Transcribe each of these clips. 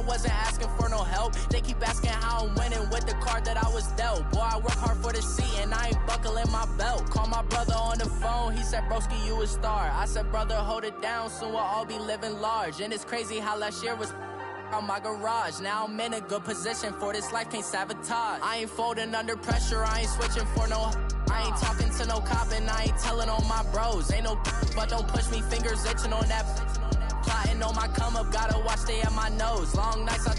wasn't asking for no help. They keep asking how I'm winning with the card that I was dealt. Boy, I work hard for the seat and I ain't buckling my belt. Call my brother on the phone, he said, broski, you a star. I said, brother, hold it down, soon we'll all be living large. And it's crazy how last year was on my garage. Now I'm in a good position for this life, can't sabotage. I ain't folding under pressure, I ain't switching for no. I ain't talking to no cop and I ain't telling on my bros. Ain't no but don't push me, fingers itching on that. Plotting on my come up, gotta watch stay at my nose. Long nights I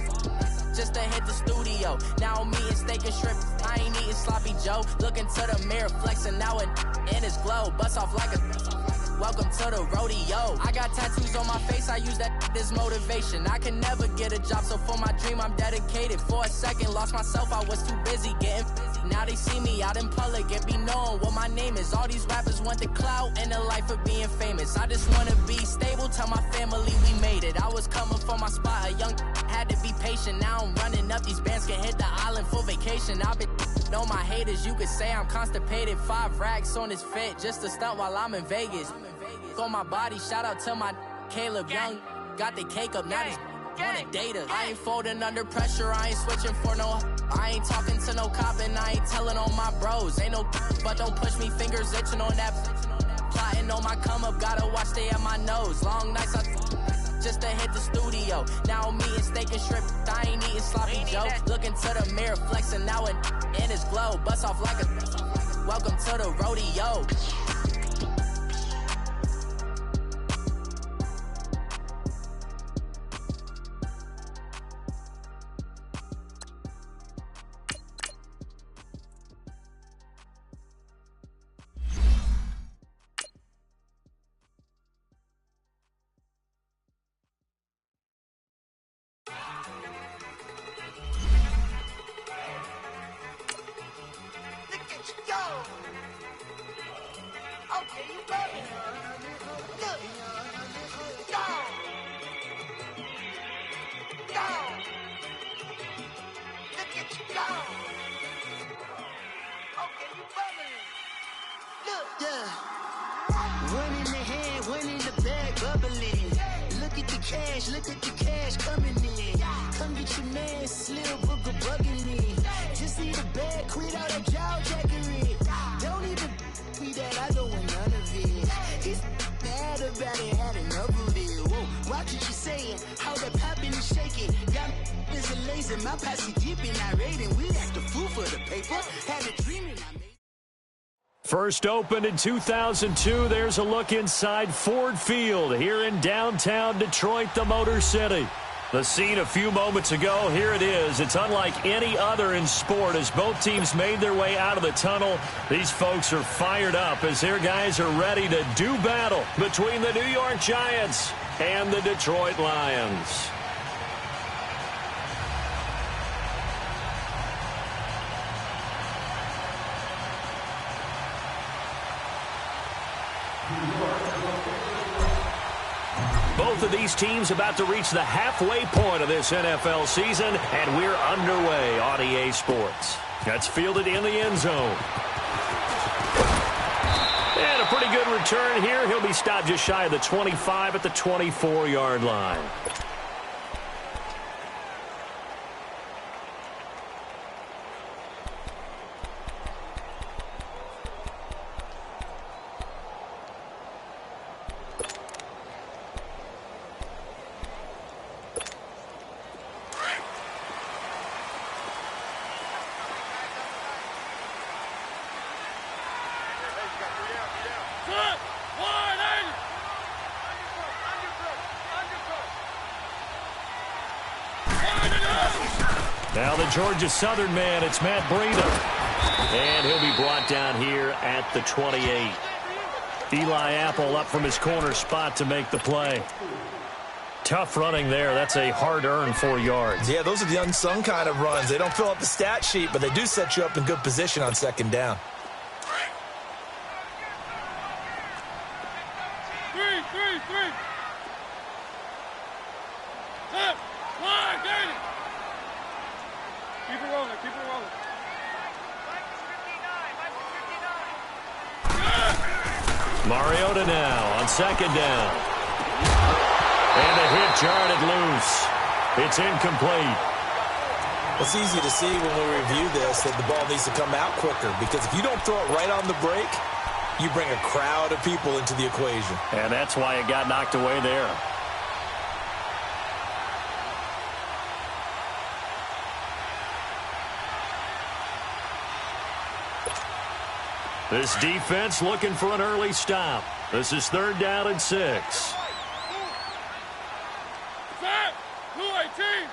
just to hit the studio. Now I'm eating steak and shrimp, I ain't eating sloppy Joe. Looking to the mirror, flexing now and in his glow. Bust off like a welcome to the rodeo. I got tattoos on my face, I use that as motivation. I can never get a job, so for my dream I'm dedicated. For a second, lost myself, I was too busy getting busy. Now they see me out in public and be knowing what my name is. All these rappers want the clout and the life of being famous. I just wanna be stable, tell my family we made it. I was coming for my spot, a young had to be patient. Now I'm running up, these bands can hit the island for vacation. I've been on my haters, you could say I'm constipated. 5 racks on his fit, just to stunt while I'm in Vegas. On my body, shout out to my Caleb Young. Got the cake up, now these wanna date us. I ain't folding under pressure, I ain't switching for no. I ain't talking to no cop and I ain't telling on my bros. Ain't no but don't push me, fingers itching on that. Plotting on my come up, gotta watch stay at my nose. Long nights I just to hit the studio. Now I'm eating steak and shrimp, I ain't eating sloppy Joe. Looking to the mirror, flexing now and in his glow. Bust off like a welcome to the rodeo. Look at the cash coming in. Come get your man, Slim Booker bugging me. Just need a bag, quit all that jaw jackery. Don't even be that, I don't want none of it. He's mad about it, had enough of it. Whoa, watch what you saying, how that poppin' and shaking. Got is a laser, my posse deep and irate, and we act a fool for the paper. Had a dream and I made. First opened in 2002, there's a look inside Ford Field here in downtown Detroit, the Motor City. The scene a few moments ago, here it is. It's unlike any other in sport as both teams made their way out of the tunnel. These folks are fired up as their guys are ready to do battle between the New York Giants and the Detroit Lions. Both of these teams about to reach the halfway point of this NFL season, and we're underway on EA Sports. That's fielded in the end zone. And a pretty good return here. He'll be stopped just shy of the 25 at the 24-yard line. Now the Georgia Southern man, it's Matt Breida. And he'll be brought down here at the 28. Eli Apple up from his corner spot to make the play. Tough running there. That's a hard-earned 4 yards. Yeah, those are the unsung kind of runs. They don't fill up the stat sheet, but they do set you up in good position on second down. Three. Keep it rolling. Mariota now on second down. And a hit jarred it loose. It's incomplete. It's easy to see when we review this that the ball needs to come out quicker, because if you don't throw it right on the break, you bring a crowd of people into the equation. And that's why it got knocked away there. This defense looking for an early stop. This is 3rd down and 6. Set. 218.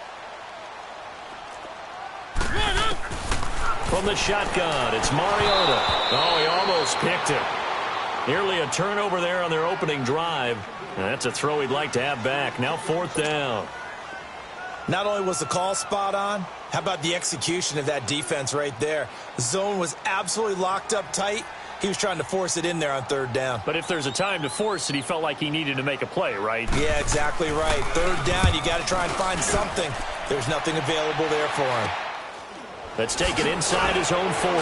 From the shotgun, it's Mariota. Oh, he almost picked it. Nearly a turnover there on their opening drive. That's a throw he'd like to have back. Now 4th down. Not only was the call spot on, how about the execution of that defense right there? The zone was absolutely locked up tight. He was trying to force it in there on 3rd down. But if there's a time to force it, he felt like he needed to make a play, right? Yeah, exactly right. 3rd down, you got to try and find something. There's nothing available there for him. Let's take it inside his own 40.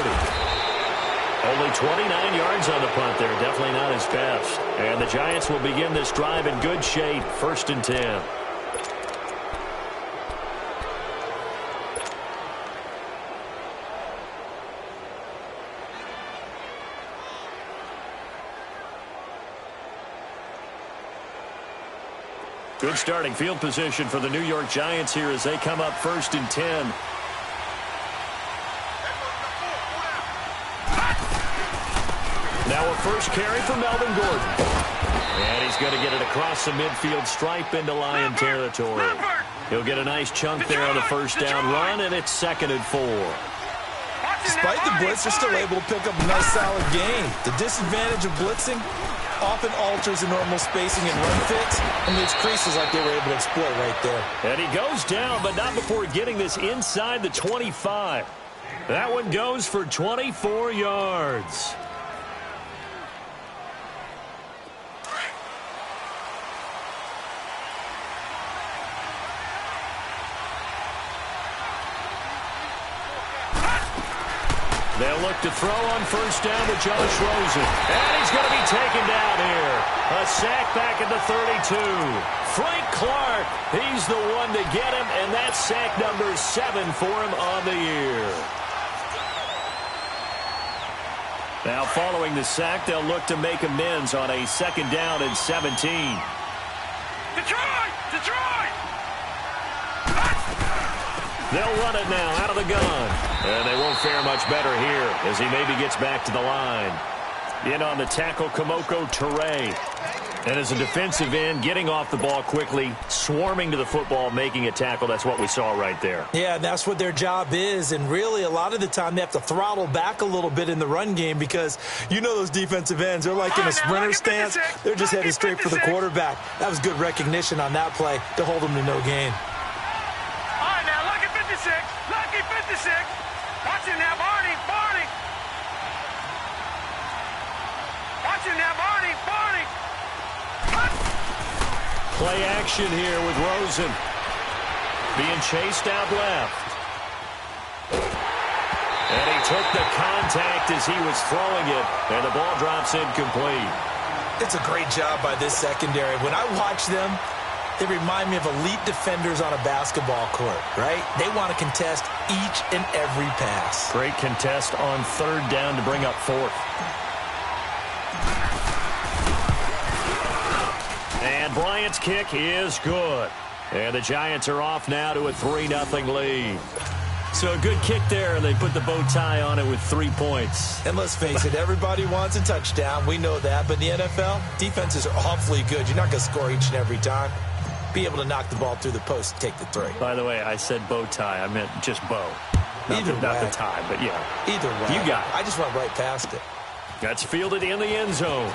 Only 29 yards on the punt there. Definitely not his best. And the Giants will begin this drive in good shape. 1st and 10. Good starting field position for the New York Giants here as they come up 1st and 10. Now a first carry for Melvin Gordon. And he's going to get it across the midfield stripe into Lion territory. He'll get a nice chunk there on the 1st down run, and it's 2nd and 4. Despite the blitz, they're still able to pick up a nice solid gain. The disadvantage of blitzing often alters the normal spacing and run fits and makes creases like they were able to exploit right there. And he goes down, but not before getting this inside the 25. That one goes for 24 yards. They'll look to throw on 1st down with Josh Rosen. And he's going to be taken down here. A sack back at the 32. Frank Clark, he's the one to get him, and that's sack number 7 for him on the year. Now following the sack, they'll look to make amends on a 2nd down and 17. Detroit! Detroit! They'll run it now out of the gun. And they won't fare much better here as he maybe gets back to the line. In on the tackle, Kamoko Toure. And as a defensive end, getting off the ball quickly, swarming to the football, making a tackle. That's what we saw right there. Yeah, and that's what their job is. And really, a lot of the time, they have to throttle back a little bit in the run game because you know those defensive ends. They're like in a sprinter stance. They're just headed straight for the quarterback. That was good recognition on that play to hold them to no gain. All right, now, lucky 56. Lucky 56. Watch it now, Barney. Barney. Watch it now, Barney. Barney. Play action here with Rosen. Being chased out left. And he took the contact as he was throwing it. And the ball drops incomplete. It's a great job by this secondary. When I watch them, they remind me of elite defenders on a basketball court, right? They want to contest each and every pass. Great contest on 3rd down to bring up 4th. And Bryant's kick is good. And the Giants are off now to a 3-0 lead. So a good kick there, and they put the bow tie on it with 3 points. And let's face it, everybody wants a touchdown. We know that. But in the NFL, defenses are awfully good. You're not going to score each and every time. Be able to knock the ball through the post and take the 3. By the way, I said bow tie. I meant just bow. Not the tie, but yeah. Either way. You got it. I just went right past it. That's fielded in the end zone.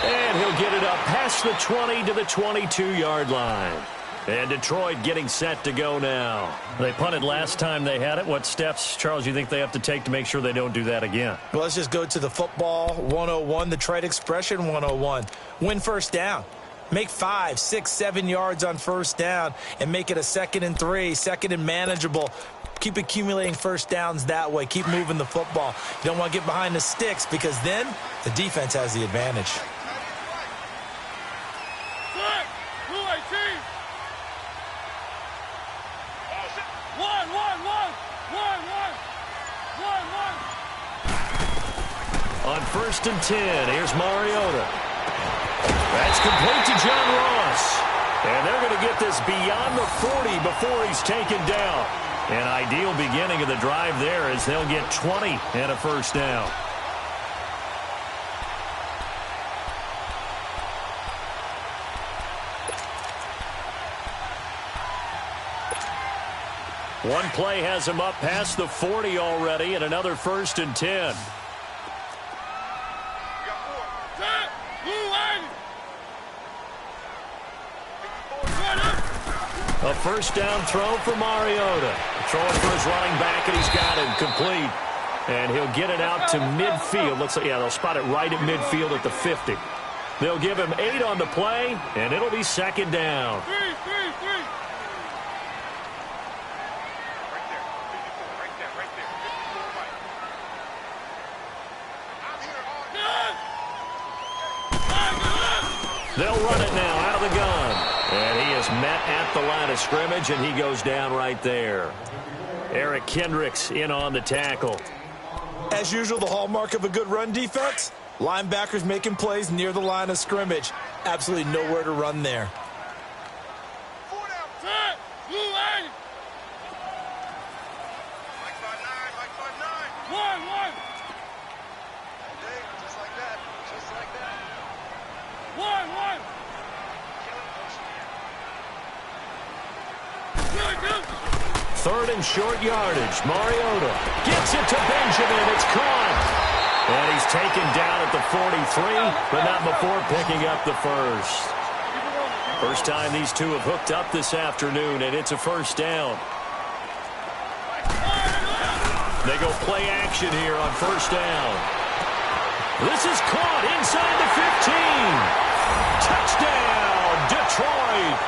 And he'll get it up past the 20 to the 22-yard line. And Detroit getting set to go now. They punted last time they had it. What steps, Charles, you think they have to take to make sure they don't do that again? Well, let's just go to the football 101, the trite expression 101. Win 1st down. Make 5, 6, 7 yards on 1st down and make it a 2nd and 3, 2nd and manageable. Keep accumulating 1st downs that way. Keep moving the football. You don't want to get behind the sticks because then the defense has the advantage. Set. 218. On 1st and 10, here's Mariota. That's complete to John Ross. And they're going to get this beyond the 40 before he's taken down. An ideal beginning of the drive there as they'll get 20 and a first down. One play has him up past the 40 already, and another 1st and 10. A first down throw for Mariota. Throwing for his running back, and he's got it complete. And he'll get it out to midfield. Looks like, yeah, they'll spot it right at midfield at the 50. They'll give him 8 on the play, and it'll be 2nd down. They'll run it now out of the gun. And he is met at the line of scrimmage, and he goes down right there. Eric Kendricks in on the tackle. As usual, the hallmark of a good run defense, linebackers making plays near the line of scrimmage. Absolutely nowhere to run there. Third and short yardage. Mariota gets it to Benjamin. It's caught. And he's taken down at the 43, but not before picking up the first. First time these two have hooked up this afternoon, and it's a first down. They go play action here on first down. This is caught inside the 15. Touchdown, Detroit.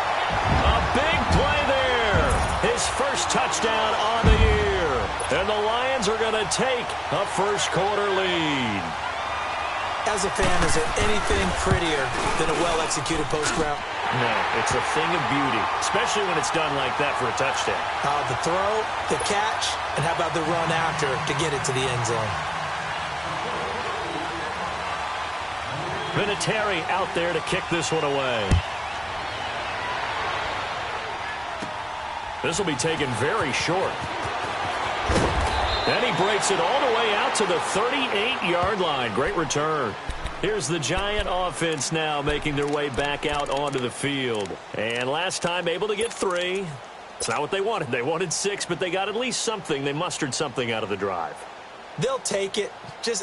A big play there. His first touchdown on the year. And the Lions are going to take a first quarter lead. As a fan, is there anything prettier than a well-executed post route? No, it's a thing of beauty, especially when it's done like that for a touchdown. The throw, the catch, and how about the run after to get it to the end zone? Vinatieri out there to kick this one away. This will be taken very short. And he breaks it all the way out to the 38-yard line. Great return. Here's the Giant offense now making their way back out onto the field. And last time able to get 3. It's not what they wanted. They wanted 6, but they got at least something. They mustered something out of the drive. They'll take it.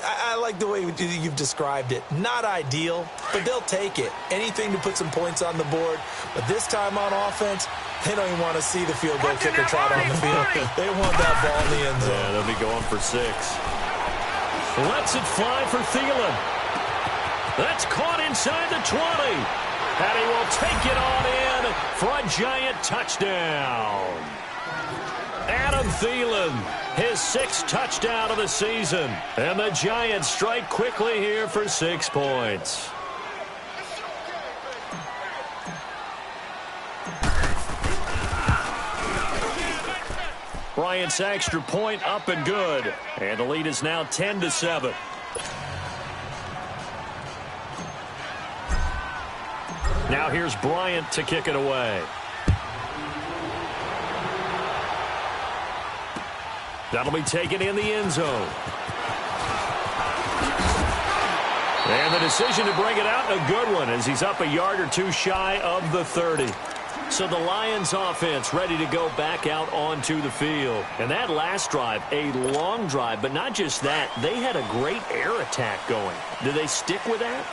I like the way you've described it. Not ideal, but they'll take it. Anything to put some points on the board. But this time on offense, they don't even want to see the field goal kicker trot on the field. They want that ball in the end zone. Yeah, they'll be going for 6. Lets it fly for Thielen. That's caught inside the 20. And he will take it on in for a Giant touchdown. Adam Thielen, his 6th touchdown of the season. And the Giants strike quickly here for 6 points. Bryant's extra point up and good. And the lead is now 10-7. Now here's Bryant to kick it away. That'll be taken in the end zone. And the decision to bring it out, a good one, as he's up a yard or 2 shy of the 30. So the Lions offense ready to go back out onto the field. And that last drive, a long drive, but not just that, they had a great air attack going. Do they stick with that?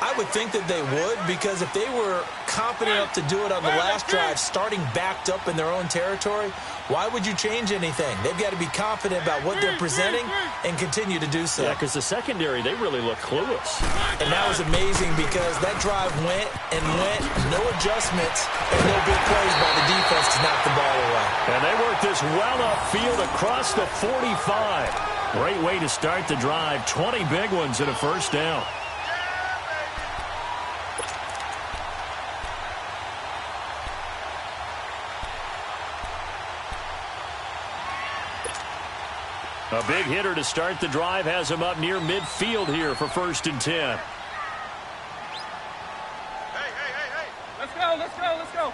I would think that they would, because if they were confident enough to do it on the last drive, starting backed up in their own territory, why would you change anything? They've got to be confident about what they're presenting and continue to do so. Yeah, because the secondary, they really look clueless. And that was amazing because that drive went and went, no adjustments, and no big plays by the defense to knock the ball away. And they work this well upfield across the 45. Great way to start the drive. 20 big ones and a first down. A big hitter to start the drive has him up near midfield here for 1st and 10. Hey. Let's go.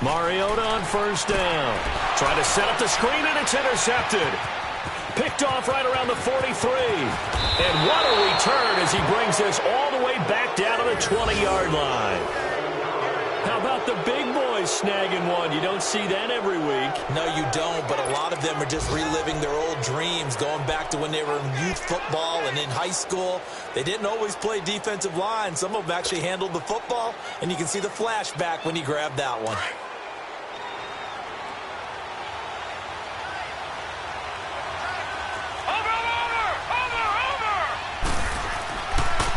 Mariota on 1st down. Trying to set up the screen, and it's intercepted. Picked off right around the 43. And what a return as he brings this all the way back down to the 20-yard line. How about the big boys snagging one? You don't see that every week. No, you don't, but a lot of them are just reliving their old dreams, going back to when they were in youth football and in high school. They didn't always play defensive line. Some of them actually handled the football, and you can see the flashback when he grabbed that one.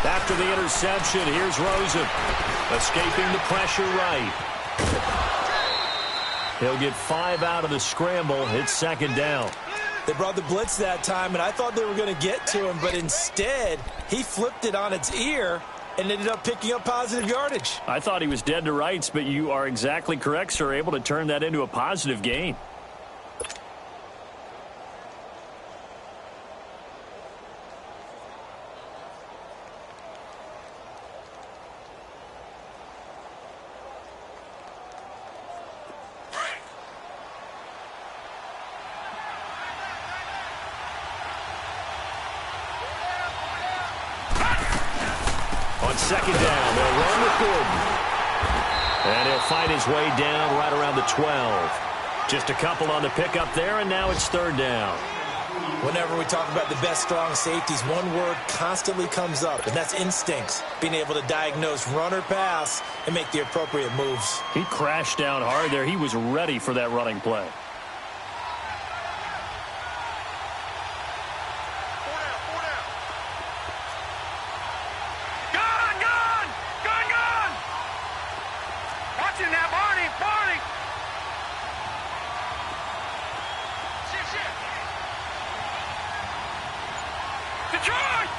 After the interception, here's Rosen. Escaping the pressure right. He'll get 5 out of the scramble. It's 2nd down. They brought the blitz that time, and I thought they were going to get to him, but instead, he flipped it on its ear and ended up picking up positive yardage. I thought he was dead to rights, but you are exactly correct, sir. Able to turn that into a positive gain. On 2nd down, they'll run with Gordon. And he'll fight his way down right around the 12. Just a couple on the pickup there, and now it's 3rd down. Whenever we talk about the best strong safeties, one word constantly comes up, and that's instincts. Being able to diagnose run or pass and make the appropriate moves. He crashed down hard there. He was ready for that running play.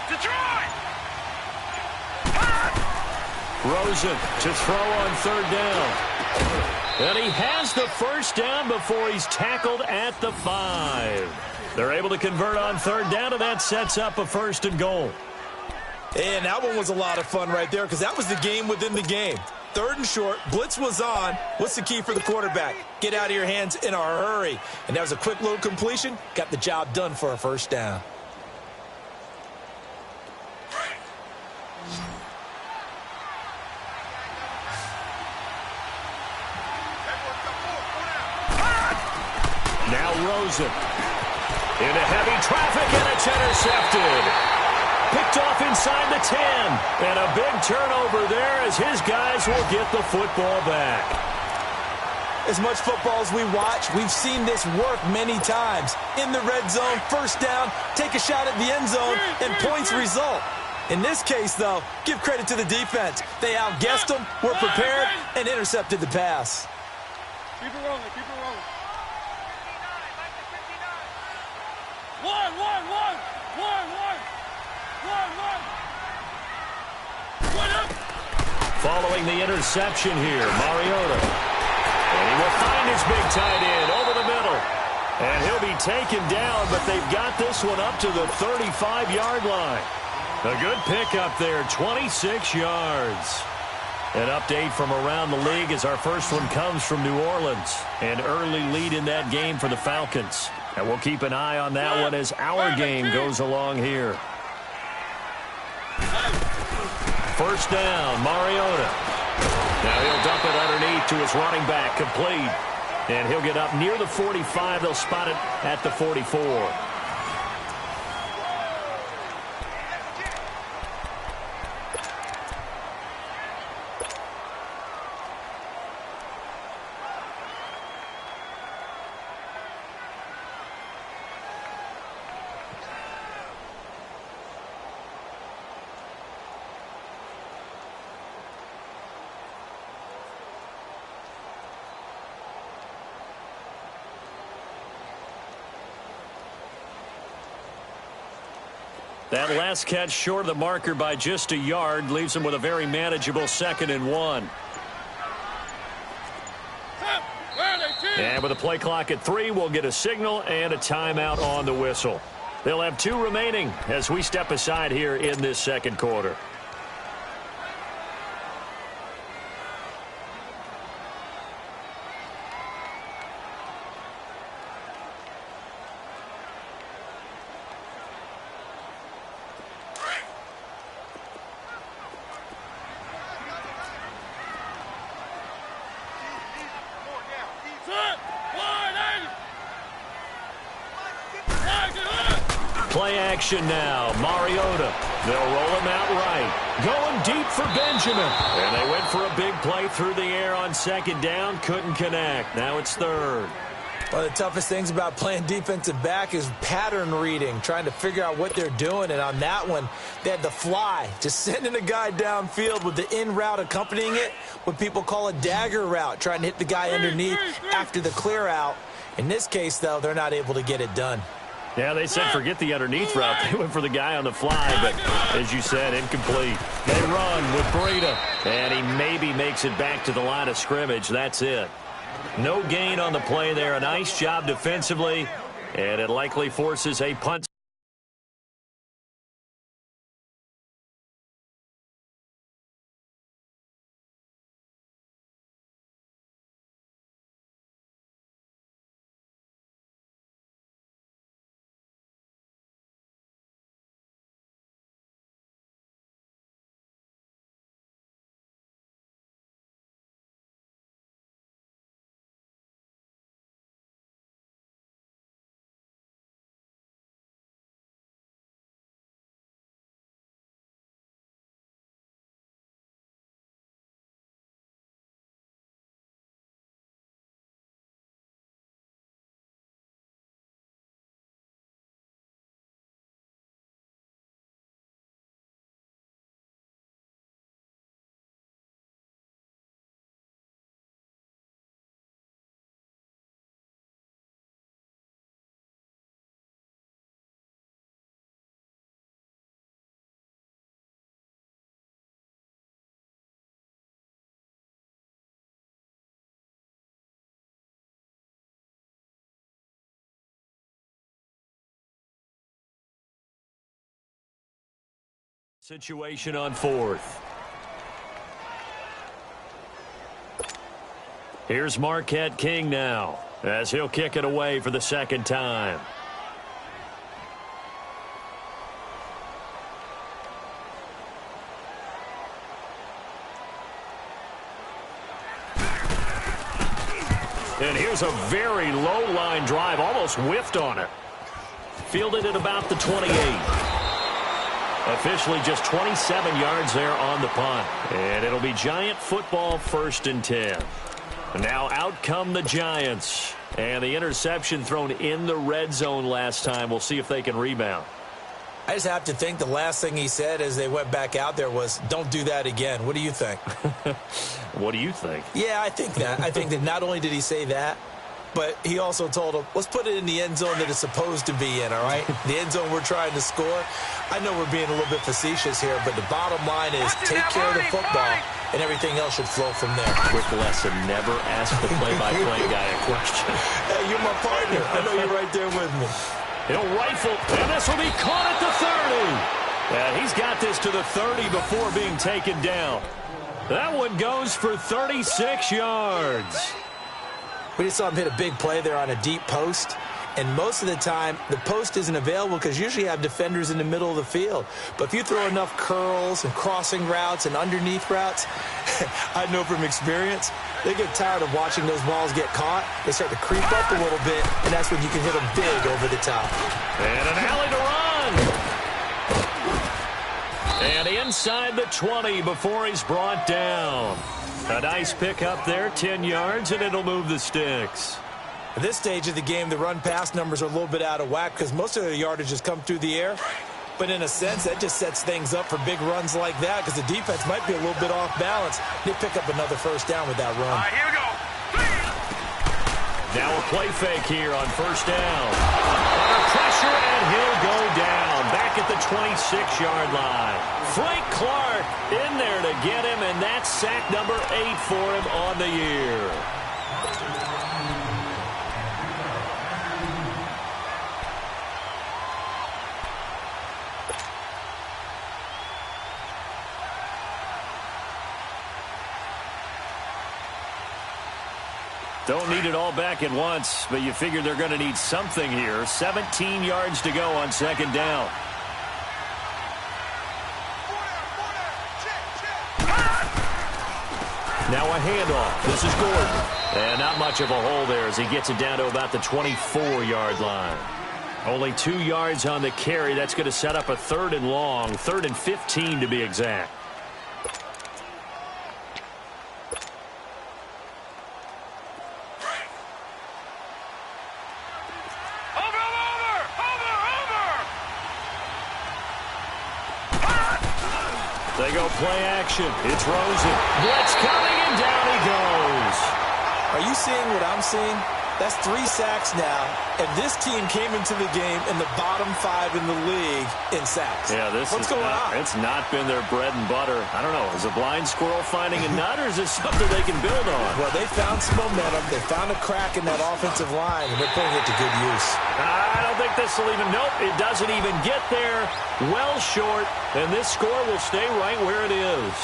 Detroit! Rosen to throw on 3rd down. And he has the 1st down before he's tackled at the 5. They're able to convert on 3rd down, and that sets up a 1st and goal. And that one was a lot of fun right there because that was the game within the game. 3rd and short, blitz was on. What's the key for the quarterback? Get out of your hands in a hurry. And that was a quick little completion. Got the job done for a 1st down. Now Rosen into heavy traffic, and it's intercepted. Picked off inside the 10. And a big turnover there as his guys will get the football back. As much football as we watch, we've seen this work many times. In the red zone, 1st down, take a shot at the end zone, and points result. In this case, though, give credit to the defense. They outguessed them, were prepared, and intercepted the pass. Keep it rolling. Following the interception here, Mariota. And he will find his big tight end over the middle. And he'll be taken down, but they've got this one up to the 35-yard line. A good pickup there, 26 yards. An update from around the league as our first one comes from New Orleans. An early lead in that game for the Falcons. And we'll keep an eye on that one as our game goes along here. 1st down, Mariota. Now he'll dump it underneath to his running back, complete. And he'll get up near the 45. They'll spot it at the 44. That last catch short of the marker by just a yard leaves him with a very manageable 2nd and 1. Where are they? And with a play clock at 3, we'll get a signal and a timeout on the whistle. They'll have 2 remaining as we step aside here in this second quarter. Play action now. Mariota. They'll roll him out right. Going deep for Benjamin. And they went for a big play through the air on second down. Couldn't connect. Now it's third. One of the toughest things about playing defensive back is pattern reading, trying to figure out what they're doing. And on that one, they had the fly, just sending a guy downfield with the in route accompanying it, what people call a dagger route, trying to hit the guy underneath after the clear out. In this case, though, they're not able to get it done. Yeah, they said forget the underneath route. They went for the guy on the fly, but as you said, incomplete. They run with Breida, and he maybe makes it back to the line of scrimmage. That's it. No gain on the play there. A nice job defensively, and it likely forces a punt. Situation on 4th. Here's Marquette King now, as he'll kick it away for the second time. And here's a very low line drive, almost whiffed on it. Fielded at about the 28. Officially just 27 yards there on the punt. And it'll be Giant football, 1st and 10. Now out come the Giants. And the interception thrown in the red zone last time. We'll see if they can rebound. I just have to think the last thing he said as they went back out there was, don't do that again. What do you think? What do you think? Yeah, I think that. I think that not only did he say that, but he also told him, let's put it in the end zone that it's supposed to be in, all right? The end zone we're trying to score. I know we're being a little bit facetious here, but the bottom line is take care of the football, and everything else should flow from there. Quick lesson, never ask the play-by-play guy a question. Hey, you're my partner. I know you're right there with me. He'll rifle, and this will be caught at the 30. And he's got this to the 30 before being taken down. That one goes for 36 yards. We just saw him hit a big play there on a deep post. And most of the time, the post isn't available because usually you have defenders in the middle of the field. But if you throw enough curls and crossing routes and underneath routes, I know from experience, they get tired of watching those balls get caught. They start to creep up a little bit, and that's when you can hit them big over the top. And an alley to run. And inside the 20 before he's brought down. A nice pickup there, 10 yards, and it'll move the sticks. At this stage of the game, the run-pass numbers are a little bit out of whack because most of their yardage has come through the air. But in a sense, that just sets things up for big runs like that because the defense might be a little bit off balance. They pick up another first down with that run. All right, here we go. Now a play fake here on 1st down. Under pressure, and he'll go down. Back at the 26-yard line. Frank Clark in there to get him, and that's sack number 8 for him on the year. Don't need it all back at once, but you figure they're going to need something here. 17 yards to go on second down. Now a handoff. This is Gordon. And not much of a hole there as he gets it down to about the 24-yard line. Only 2 yards on the carry. That's going to set up a 3rd and long, 3rd and 15 to be exact. They go play action. It's Rosen. Blitz coming, and down he goes. Are you seeing what I'm seeing? That's 3 sacks now, and this team came into the game in the bottom 5 in the league in sacks. Yeah, what's going on? It's not been their bread and butter. I don't know. Is a blind squirrel finding a nut, or is it something they can build on? Well, they found some momentum. They found a crack in that offensive line, and they're putting it to good use. I don't think this will even. Nope, it doesn't even get there. Well short, and this score will stay right where it is.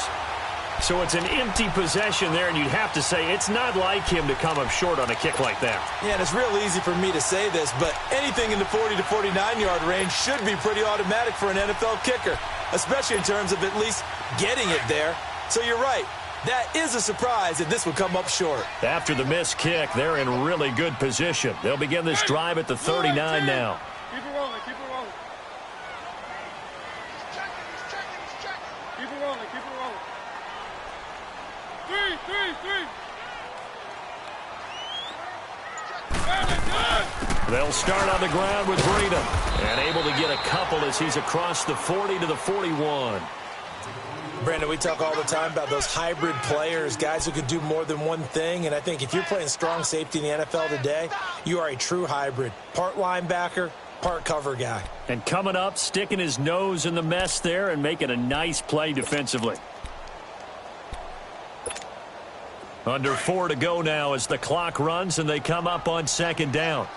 So it's an empty possession there, and you'd have to say it's not like him to come up short on a kick like that. Yeah, and it's real easy for me to say this, but anything in the 40 to 49-yard range should be pretty automatic for an NFL kicker, especially in terms of at least getting it there. So you're right. That is a surprise that this would come up short. After the missed kick, they're in really good position. They'll begin this drive at the 39 now. Keep it rolling, keep it rolling. Keep it rolling, keep it rolling. 3. They'll start on the ground with Breida. And able to get a couple as he's across the 40 to the 41. Brandon, we talk all the time about those hybrid players, guys who can do more than one thing. And I think if you're playing strong safety in the NFL today, you are a true hybrid. Part linebacker, part cover guy. And coming up, sticking his nose in the mess there and making a nice play defensively. Under 4 to go now as the clock runs and they come up on second down.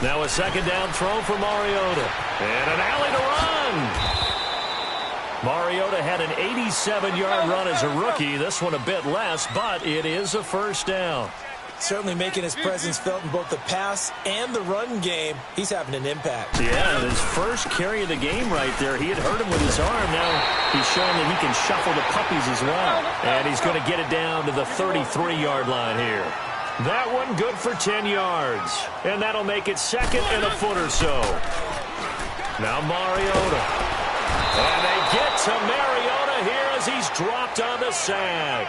Now a second down throw for Mariota. And an alley to run. Mariota had an 87-yard run as a rookie. This one a bit less, but it is a first down. Certainly making his presence felt in both the pass and the run game. He's having an impact. Yeah, his first carry of the game right there. He had hurt him with his arm. Now he's showing that he can shuffle the puppies as well. And he's going to get it down to the 33-yard line here. That one good for 10 yards. And that'll make it 2nd and a foot or so. Now Mariota. And they get to Mariota here as he's dropped on the sack.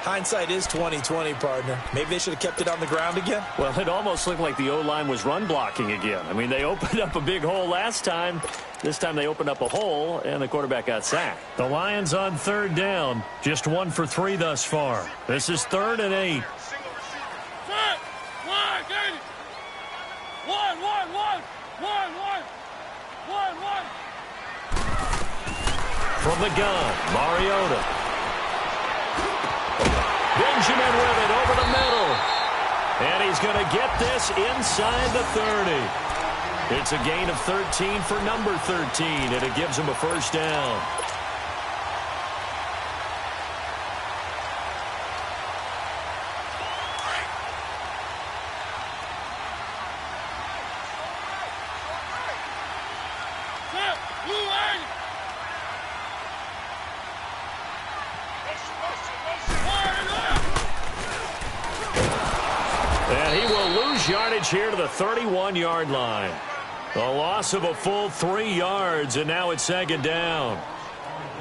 Hindsight is 20/20, partner. Maybe they should have kept it on the ground again. Well, it almost looked like the O-line was run blocking again. I mean, they opened up a big hole last time. This time they opened up a hole, and the quarterback got sacked. The Lions on 3rd down. Just 1 for 3 thus far. This is 3rd and 8. From the gun, Mariota. Benjamin with it over the middle. And he's going to get this inside the 30. It's a gain of 13 for number 13, and it gives him a first down. And he will lose yardage here to the 31-yard line. A loss of a full 3 yards, and now it's 2nd down.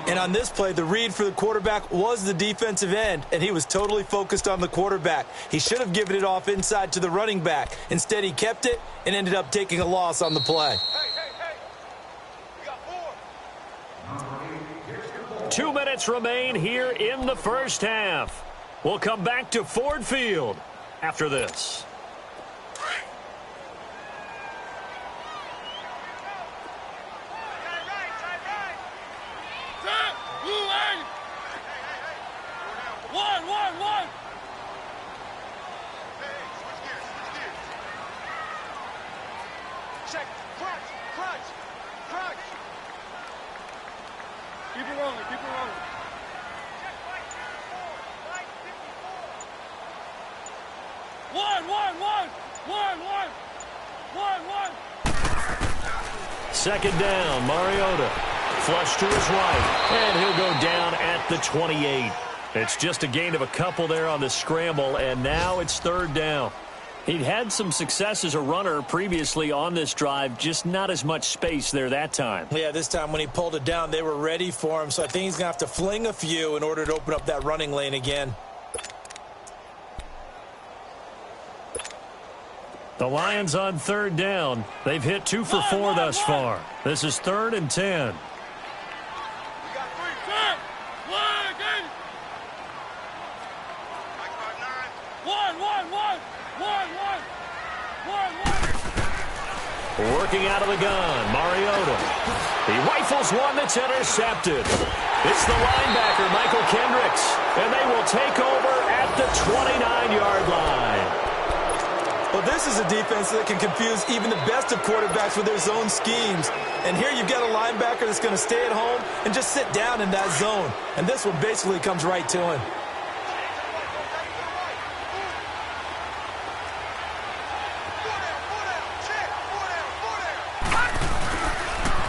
And on this play, the read for the quarterback was the defensive end, and he was totally focused on the quarterback. He should have given it off inside to the running back. Instead, he kept it and ended up taking a loss on the play. We got 4. 2 minutes remain here in the first half. We'll come back to Ford Field after this. Check. Crunch. Keep it rolling. second down. Mariota flush to his right, and he'll go down at the 28. It's just a gain of a couple there on the scramble, and now it's third down. He'd had some success as a runner previously on this drive, just not as much space there that time. Yeah, this time when he pulled it down, they were ready for him, so I think he's going to have to fling a few in order to open up that running lane again. The Lions on third down. They've hit 2 for 4 thus far. This is 3rd and 10. Working out of the gun, Mariota. He rifles one that's intercepted. It's the linebacker, Michael Kendricks, and they will take over at the 29-yard line. Well, this is a defense that can confuse even the best of quarterbacks with their zone schemes. And here you've got a linebacker that's going to stay at home and just sit down in that zone. And this one basically comes right to him.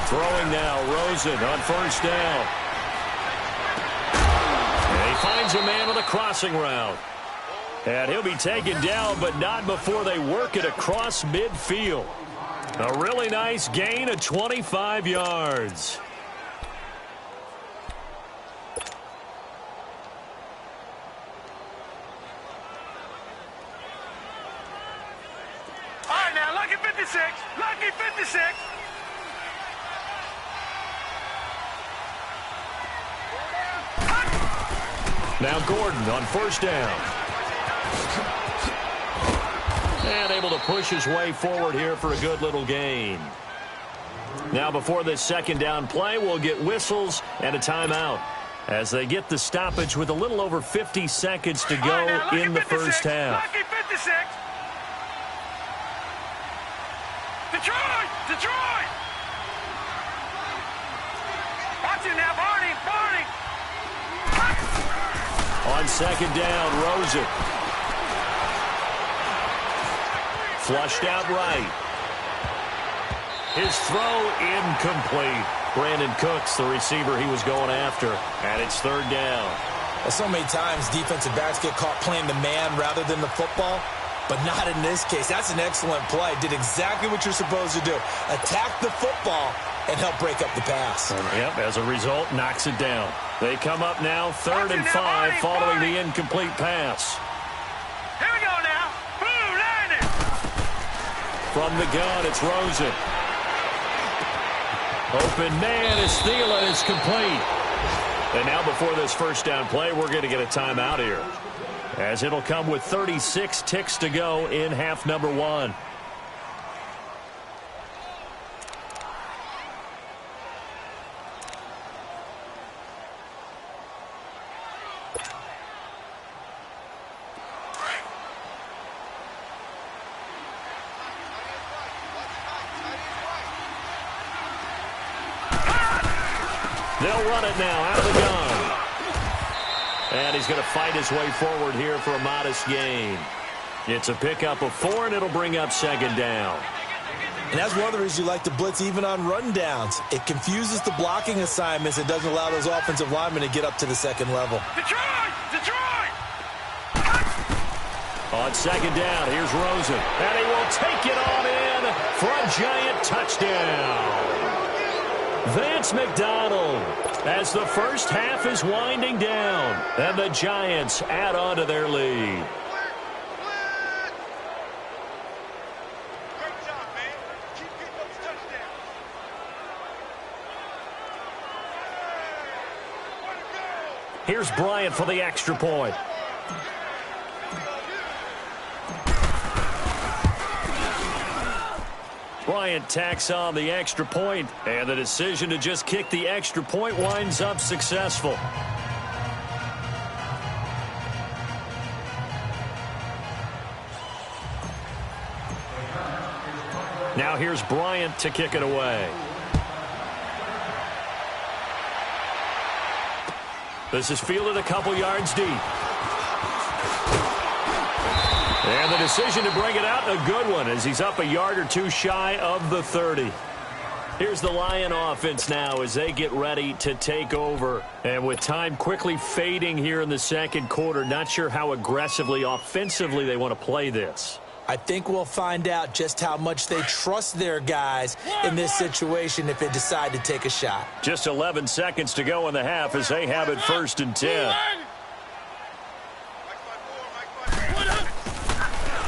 Throwing now, Rosen on first down. And he finds a man with a crossing route. And he'll be taken down, but not before they work it across midfield. A really nice gain of 25 yards. All right, now, lucky 56. Lucky 56. Now Gordon on first down. And able to push his way forward here for a good little gain. Now before this second down play, we'll get whistles and a timeout as they get the stoppage with a little over 50 seconds to go in the first half. Lucky 56. Detroit! Detroit! Watch it now, Barney! Barney! On second down, Rosen. Flushed out right. His throw incomplete. Brandon Cooks, the receiver he was going after. And it's third down. Well, so many times defensive backs get caught playing the man rather than the football, but not in this case. That's an excellent play. Did exactly what you're supposed to do. Attack the football and help break up the pass. Yep, as a result, knocks it down. They come up now, 3rd and 5, following the incomplete pass. Here we go now. Boom, landed. From the gun, it's Rosen. Open man as Thielen is complete. And now before this first down play, we're going to get a timeout here, as it'll come with 36 ticks to go in half number 1. They'll run it now out of the gun. And he's going to fight his way forward here for a modest gain. It's a pickup of 4, and it'll bring up second down. And that's one of the reasons you like to blitz even on rundowns. It confuses the blocking assignments. It doesn't allow those offensive linemen to get up to the second level. Detroit! Detroit! On second down, here's Rosen. And he will take it on in for a giant touchdown. Vance McDonald, as the first half is winding down, and the Giants add on to their lead. Great job, man. Keep getting those touchdowns. Way to go. Here's Bryant for the extra point. Bryant tacks on the extra point, and the decision to just kick the extra point winds up successful. Now here's Bryant to kick it away. This is fielded a couple yards deep. And the decision to bring it out, a good one, as he's up a yard or two shy of the 30. Here's the Lion offense now as they get ready to take over. And with time quickly fading here in the second quarter, not sure how aggressively, offensively they want to play this. I think we'll find out just how much they trust their guys in this situation if they decide to take a shot. Just 11 seconds to go in the half as they have it 1st and 10.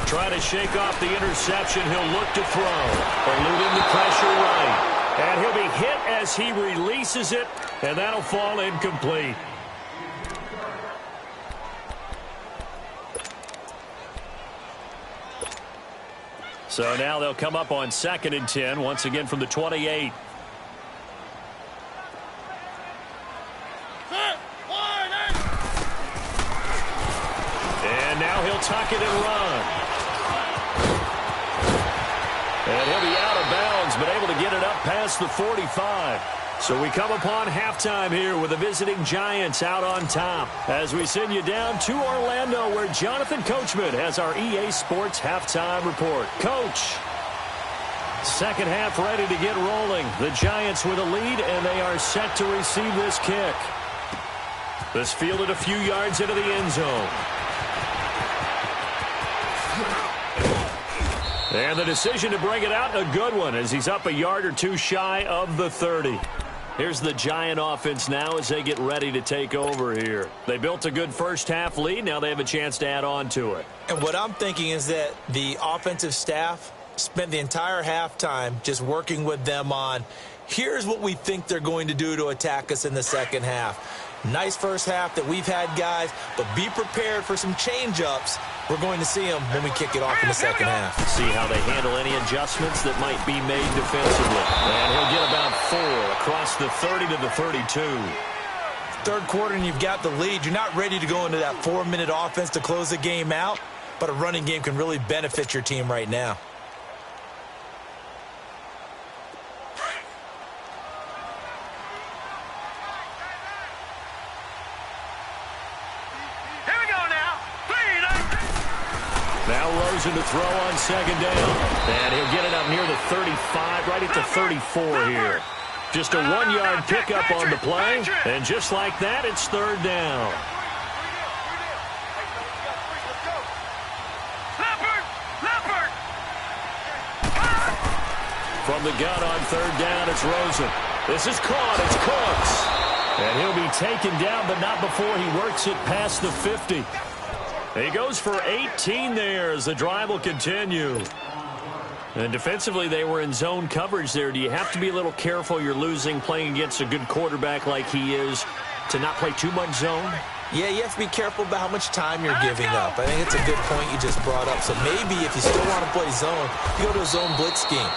Trying to shake off the interception. He'll look to throw. Eluding the pressure right. And he'll be hit as he releases it, and that'll fall incomplete. So now they'll come up on 2nd and 10, once again from the 28. And now he'll tuck it and run. And he'll be out of bounds, but able to get it up past the 45. So we come upon halftime here with the visiting Giants out on top as we send you down to Orlando where Jonathan Coachman has our EA Sports halftime report. Coach, second half ready to get rolling. The Giants with a lead, and they are set to receive this kick. This fielded a few yards into the end zone. And the decision to bring it out, a good one, as he's up a yard or two shy of the 30. Here's the Giant offense now as they get ready to take over here. They built a good first half lead. Now they have a chance to add on to it. And what I'm thinking is that the offensive staff spent the entire halftime just working with them on, here's what we think they're going to do to attack us in the second half. Nice first half that we've had, guys, but be prepared for some change-ups. We're going to see them when we kick it off in the second half. See how they handle any adjustments that might be made defensively. And he'll get about 4 across the 30 to the 32. Third quarter and you've got the lead. You're not ready to go into that 4-minute offense to close the game out, but a running game can really benefit your team right now. To throw on second down. And he'll get it up near the 35, right at the 34 here. Just a 1-yard pickup on the play. And just like that, it's third down. From the gun on third down, it's Rosen. This is caught. It's Cooks. And he'll be taken down, but not before he works it past the 50. He goes for 18 there as the drive will continue. And defensively, they were in zone coverage there. Do you have to be a little careful? You're losing playing against a good quarterback like he is to not play too much zone? Yeah, you have to be careful about how much time you're giving up. I think it's a good point you just brought up. So maybe if you still want to play zone, you go to a zone blitz scheme.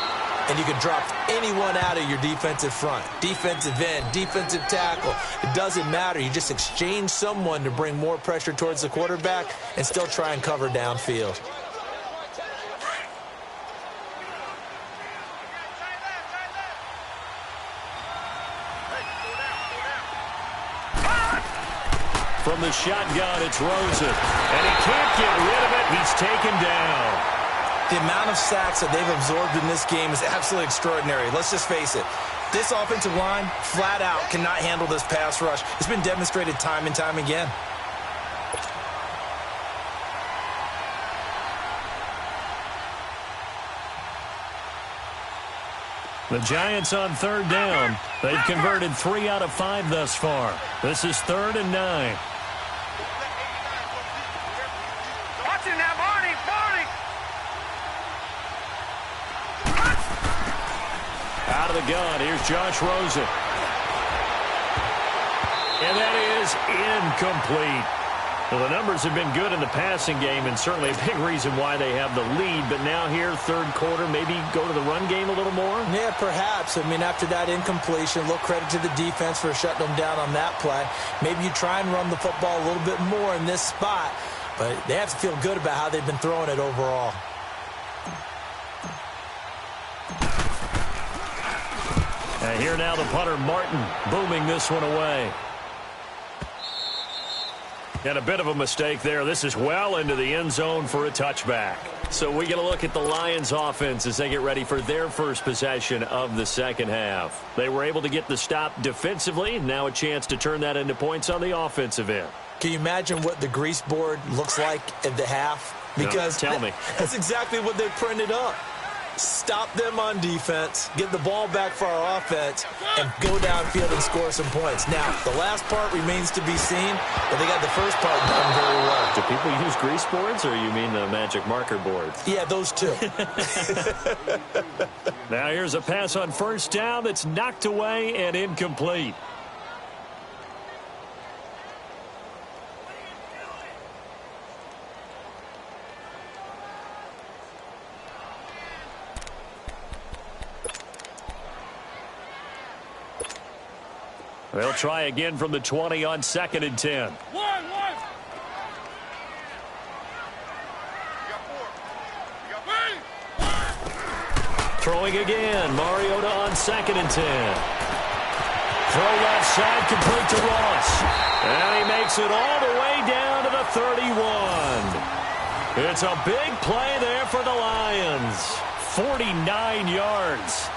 And you can drop anyone out of your defensive front. Defensive end, defensive tackle. It doesn't matter. You just exchange someone to bring more pressure towards the quarterback and still try and cover downfield. From the shotgun, it's Rosen. And he can't get rid of it. He's taken down. The amount of sacks that they've absorbed in this game is absolutely extraordinary. Let's just face it. This offensive line, flat out, cannot handle this pass rush. It's been demonstrated time and time again. The Giants on third down. They've converted 3 out of 5 thus far. This is 3rd and 9. Watch it now, Barney. Out of the gun, here's Josh Rosen. And that is incomplete. Well, the numbers have been good in the passing game and certainly a big reason why they have the lead. But now here, third quarter, maybe go to the run game a little more? Yeah, perhaps. I mean, after that incompletion, a little credit to the defense for shutting them down on that play. Maybe you try and run the football a little bit more in this spot. But they have to feel good about how they've been throwing it overall. And here now the punter, Martin, booming this one away. And a bit of a mistake there. This is well into the end zone for a touchback. So we get a look at the Lions offense as they get ready for their first possession of the second half. They were able to get the stop defensively. Now a chance to turn that into points on the offensive end. Can you imagine what the grease board looks like at the half? Because no, tell me. That's exactly what they printed up. Stop them on defense, get the ball back for our offense, and go downfield and score some points. Now, the last part remains to be seen, but they got the first part done very well. Do people use grease boards, or you mean the magic marker boards? Yeah, those two. Now here's a pass on first down that's knocked away and incomplete. They'll try again from the 20 on 2nd and 10. Throwing again. Mariota on 2nd and 10. Throw left side, complete to Ross. And he makes it all the way down to the 31. It's a big play there for the Lions. 49 yards.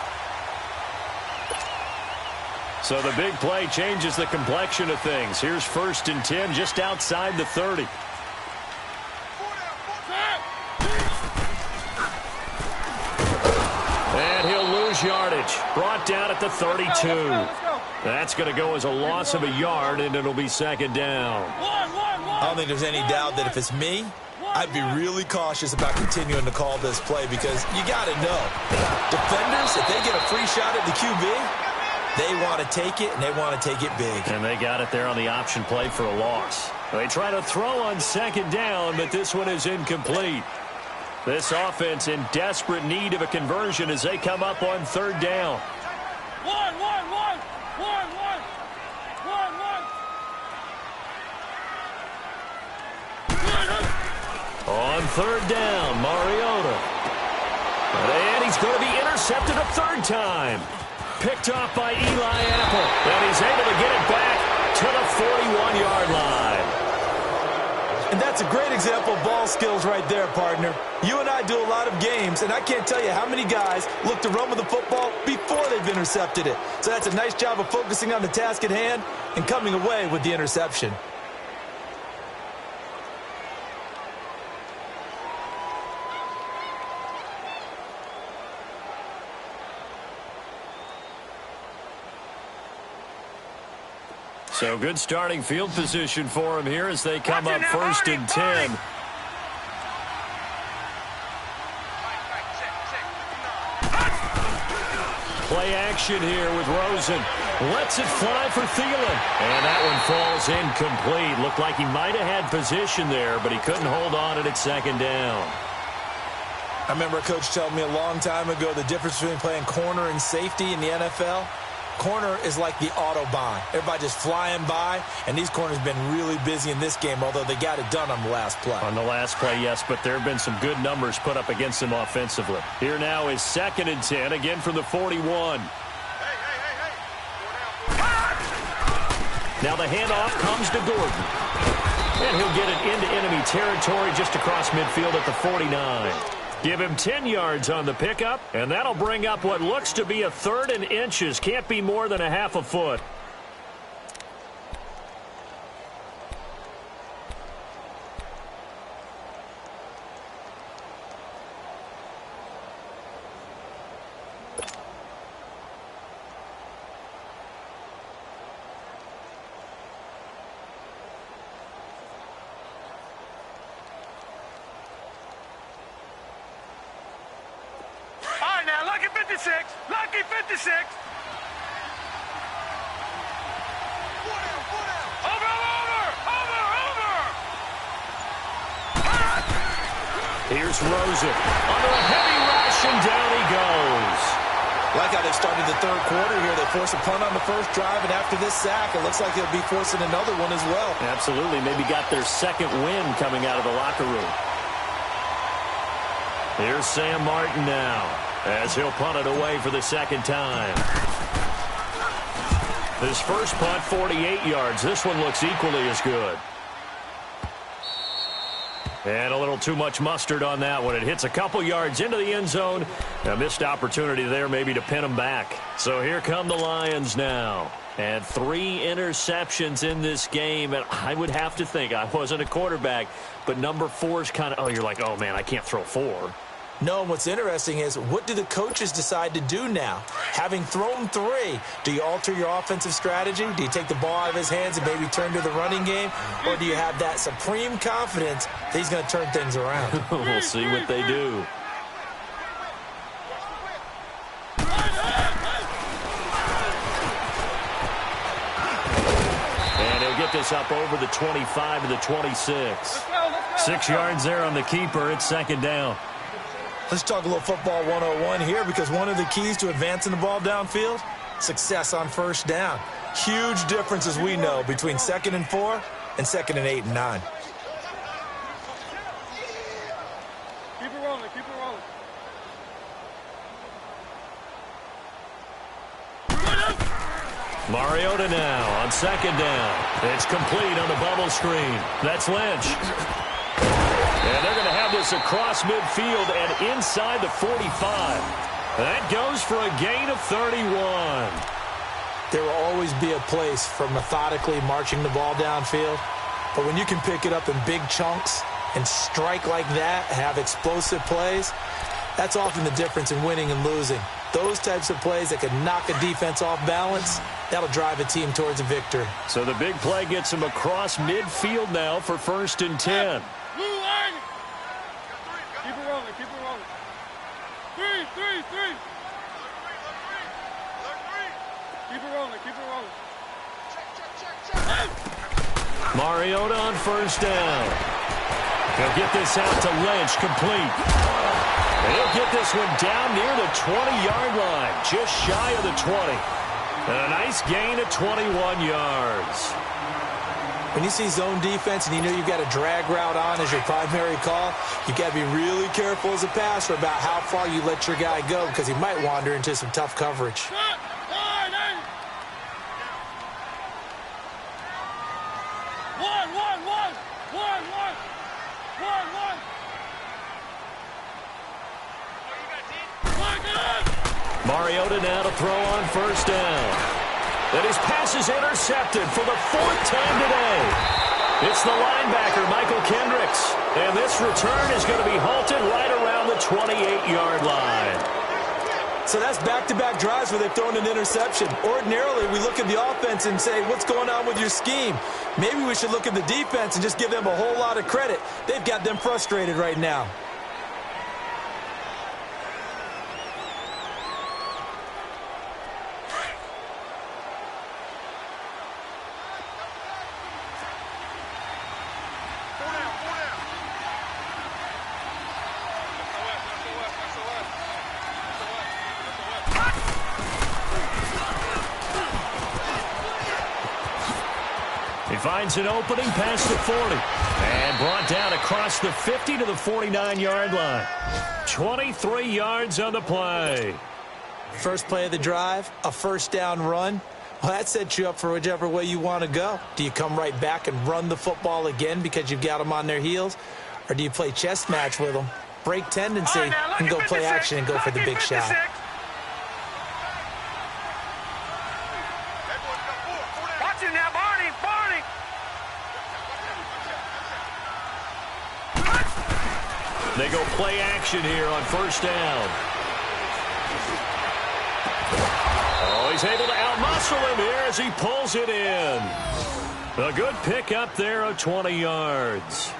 So the big play changes the complexion of things. Here's 1st and 10 just outside the 30. And he'll lose yardage. Brought down at the 32. That's going to go as a loss of a yard, and it'll be 2nd down. I don't think there's any doubt that if it's me, I'd be really cautious about continuing to call this play because you got to know. Defenders, if they get a free shot at the QB, they want to take it, and they want to take it big. And they got it there on the option play for a loss. They try to throw on 2nd down, but this one is incomplete. This offense in desperate need of a conversion as they come up on 3rd down. On 3rd down, Mariota. And he's going to be intercepted a 3rd time. Picked off by Eli Apple. And he's able to get it back to the 41-yard line. And that's a great example of ball skills right there, partner. You and I do a lot of games, and I can't tell you how many guys look to run with the football before they've intercepted it. So that's a nice job of focusing on the task at hand and coming away with the interception. So good starting field position for him here as they come up 1st and 10. Play action here with Rosen. Lets it fly for Thielen. And that one falls incomplete. Looked like he might have had position there, but he couldn't hold on at 2nd down. I remember a coach telling me a long time ago the difference between playing corner and safety in the NFL. Corner is like the Autobahn. Everybody just flying by, and these corners have been really busy in this game, although they got it done on the last play. On the last play, yes, but there have been some good numbers put up against them offensively. Here now is 2nd and 10, again from the 41. Now the handoff comes to Gordon. And he'll get it into enemy territory just across midfield at the 49. Give him 10 yards on the pickup, and that'll bring up what looks to be a 3rd and inches. Can't be more than a half a foot. Lucky 56! Lucky 56! Over! Here's Rosen. Under a heavy rush, and down he goes. Like how they started the 3rd quarter here. They forced a punt on the first drive, and after this sack, it looks like they'll be forcing another one as well. Absolutely. Maybe got their 2nd win coming out of the locker room. Here's Sam Martin now, as he'll punt it away for the 2nd time. His first punt, 48 yards. This one looks equally as good. And a little too much mustard on that one. It hits a couple yards into the end zone. A missed opportunity there maybe to pin them back. So here come the Lions now. And 3 interceptions in this game. And I would have to think, I wasn't a quarterback, but number 4 is kind of, you're like, oh, man, I can't throw 4. No, and what's interesting is, what do the coaches decide to do now? Having thrown 3, do you alter your offensive strategy? Do you take the ball out of his hands and maybe turn to the running game? Or do you have that supreme confidence that he's going to turn things around? We'll see what they do. And he'll get this up over the 25 to the 26. 6 yards there on the keeper. It's second down. Let's talk a little football 101 here, because one of the keys to advancing the ball downfield, success on first down. Huge difference, as we know, between 2nd and 4 and 2nd and 8 and 9. Keep it rolling, keep it rolling. Mariota now on second down. It's complete on the bubble screen. That's Lynch. And they're going to have this across midfield and inside the 45. That goes for a gain of 31. There will always be a place for methodically marching the ball downfield. But when you can pick it up in big chunks and strike like that, have explosive plays, that's often the difference in winning and losing. Those types of plays that can knock a defense off balance, that'll drive a team towards a victory. So the big play gets him across midfield now for 1st and 10. Keep it rolling, keep it rolling. 3. Keep it rolling, keep it rolling. Mariota on first down. He'll get this out to Lynch, complete. And he'll get this one down near the 20-yard line, just shy of the 20. And a nice gain of 21 yards. When you see zone defense and you know you've got a drag route on as your primary call, you've got to be really careful as a passer about how far you let your guy go, because he might wander into some tough coverage. Mariota now to throw on first down. And his pass is intercepted for the 4th time today. It's the linebacker, Michael Kendricks. And this return is going to be halted right around the 28-yard line. So that's back-to-back drives where they've thrown an interception. Ordinarily, we look at the offense and say, what's going on with your scheme? Maybe we should look at the defense and just give them a whole lot of credit. They've got them frustrated right now. Finds an opening past the 40. And brought down across the 50 to the 49-yard line. 23 yards on the play. First play of the drive, a first down run. Well, that sets you up for whichever way you want to go. Do you come right back and run the football again because you've got them on their heels? Or do you play chess match with them, break tendency, and go play action and go for the big shot? They go play action here on first down. Oh, he's able to outmuscle him here as he pulls it in. A good pick up there of 20 yards.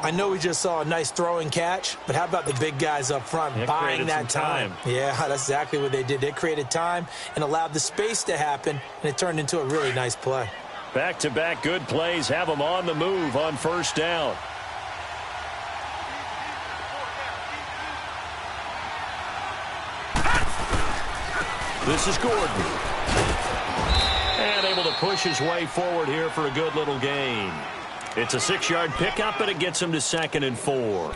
I know we just saw a nice throwing catch, but how about the big guys up front buying that time? Yeah, that's exactly what they did. They created time and allowed the space to happen, and it turned into a really nice play. Back-to-back good plays have them on the move on first down. This is Gordon. And able to push his way forward here for a good little gain. It's a 6-yard pickup, and it gets him to 2nd and 4.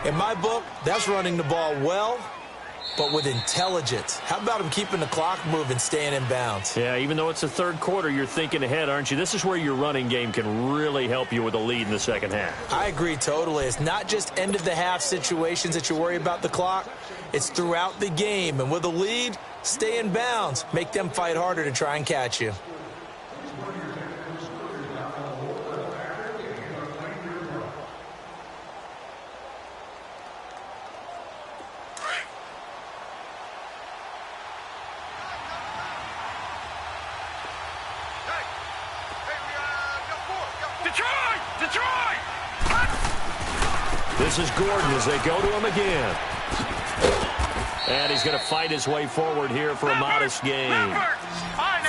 In my book, that's running the ball well but with intelligence. How about him keeping the clock moving, staying in bounds? Yeah, even though it's the third quarter, you're thinking ahead, aren't you? This is where your running game can really help you with a lead in the second half. I agree totally. It's not just end-of-the-half situations that you worry about the clock. It's throughout the game. And with a lead, stay in bounds. Make them fight harder to try and catch you. This is Gordon as they go to him again. And he's going to fight his way forward here for a modest gain.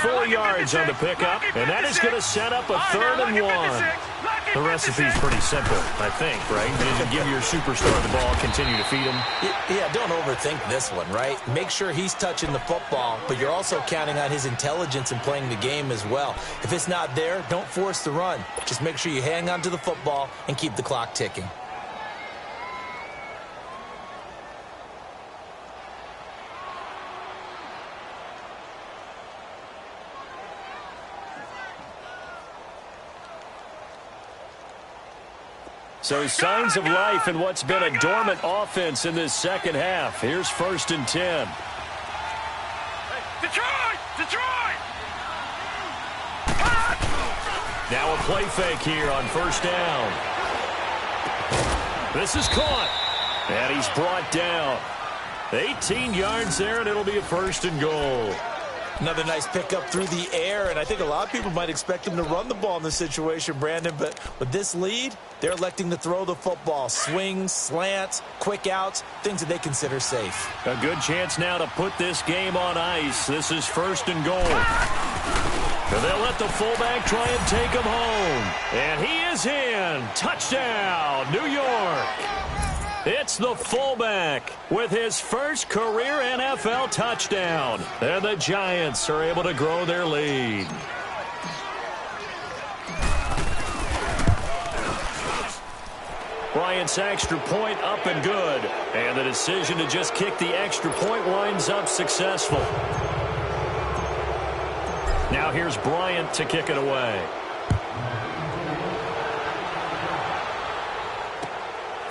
4 yards on the pickup, and that is going to set up a 3rd and 1. The recipe's pretty simple, I think, right? You give your superstar the ball, continue to feed him. Yeah, don't overthink this one, right? Make sure he's touching the football, but you're also counting on his intelligence in playing the game as well. If it's not there, don't force the run. Just make sure you hang on to the football and keep the clock ticking. So signs of life in what's been a dormant offense in this second half. Here's 1st and 10. Detroit! Now a play fake here on 1st down. This is caught. And he's brought down. 18 yards there, and it'll be a 1st and goal. Another nice pickup through the air, and I think a lot of people might expect him to run the ball in this situation, Brandon, but with this lead, they're electing to throw the football. Swings, slants, quick outs, things that they consider safe. A good chance now to put this game on ice. This is 1st and goal. And they'll let the fullback try and take him home. And he is in. Touchdown, New York. It's the fullback with his first career NFL touchdown. And the Giants are able to grow their lead. Bryant's extra point up and good. And the decision to just kick the extra point winds up successful. Now here's Bryant to kick it away.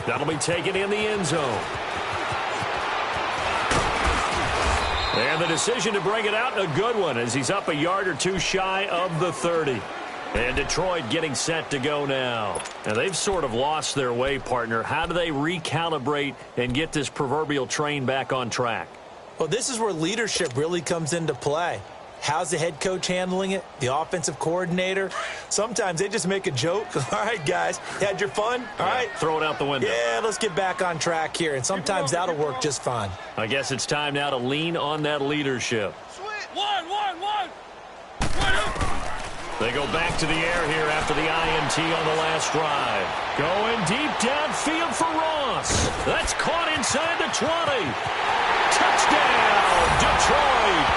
That'll be taken in the end zone. And the decision to bring it out, a good one, as he's up a yard or two shy of the 30. And Detroit getting set to go now. And they've sort of lost their way, partner. How do they recalibrate and get this proverbial train back on track? Well, this is where leadership really comes into play. How's the head coach handling it? The offensive coordinator? Sometimes they just make a joke. All right, guys, you had your fun? All right. Throw it out the window. Yeah, let's get back on track here. And sometimes that'll work just fine. I guess it's time now to lean on that leadership. One. They go back to the air here after the INT on the last drive. Going deep downfield for Ross. That's caught inside the 20. Touchdown, Detroit.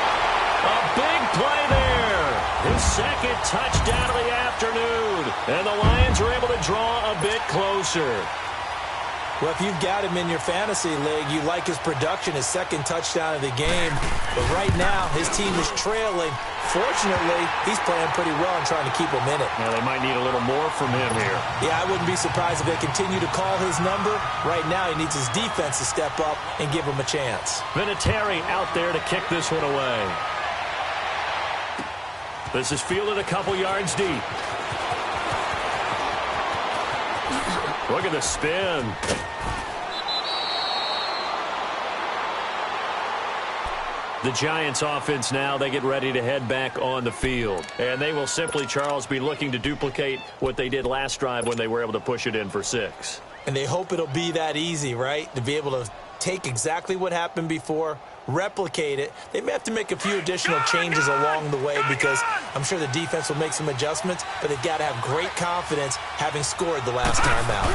A big play there. His second touchdown of the afternoon. And the Lions are able to draw a bit closer. Well, if you've got him in your fantasy league, you like his production, his second touchdown of the game. But right now, his team is trailing. Fortunately, he's playing pretty well and trying to keep him in it. Now, they might need a little more from him here. Yeah, I wouldn't be surprised if they continue to call his number. Right now, he needs his defense to step up and give him a chance. Vinatieri out there to kick this one away. This is fielded a couple yards deep. Look at the spin. The Giants offense now, they get ready to head back on the field. And they will simply, Charles, be looking to duplicate what they did last drive when they were able to push it in for 6. And they hope it'll be that easy, right? To be able to take exactly what happened before, replicate it. They may have to make a few additional changes along the way because I'm sure the defense will make some adjustments, but they've got to have great confidence having scored the last time out.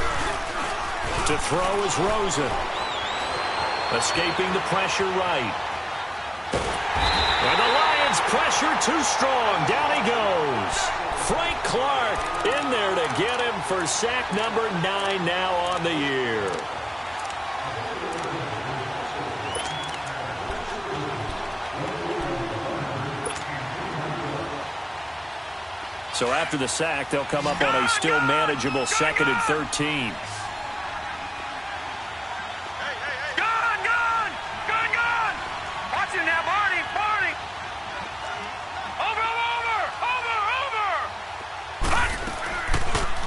To throw is Rosen. Escaping the pressure right. And the Lions pressure too strong. Down he goes. Frank Clark in there to get him for sack number 9 now on the year. So after the sack, they'll come up on a still manageable 2nd and 13.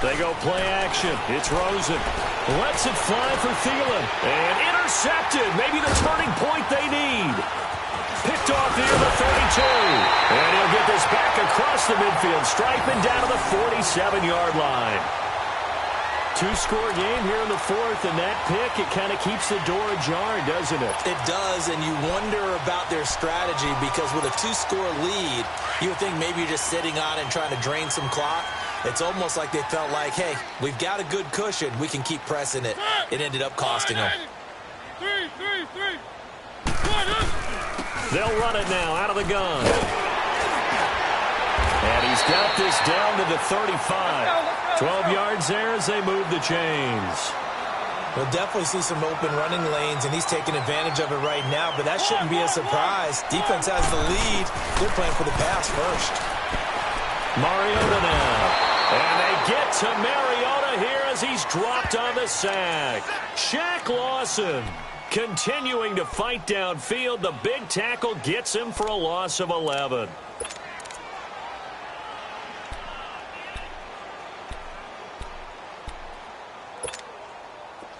They go play action. It's Rosen. Lets it fly for Thielen. And intercepted. Maybe the turning point they need. Picked off near the 32. And he'll get this back across the midfield stripe and down to the 47-yard line. Two-score game here in the 4th, and that pick, it kind of keeps the door ajar, doesn't it? It does, and you wonder about their strategy because with a 2-score lead, you would think maybe you're just sitting on it and trying to drain some clock. It's almost like they felt like, hey, we've got a good cushion. We can keep pressing it. It ended up costing them. They'll run it now out of the gun. And he's got this down to the 35. 12 yards there as they move the chains. We'll definitely see some open running lanes, and he's taking advantage of it right now, but that shouldn't be a surprise. Defense has the lead. They're playing for the pass first. Mariota now. And they get to Mariota here as he's dropped on the sack. Shaq Lawson continuing to fight downfield. The big tackle gets him for a loss of 11.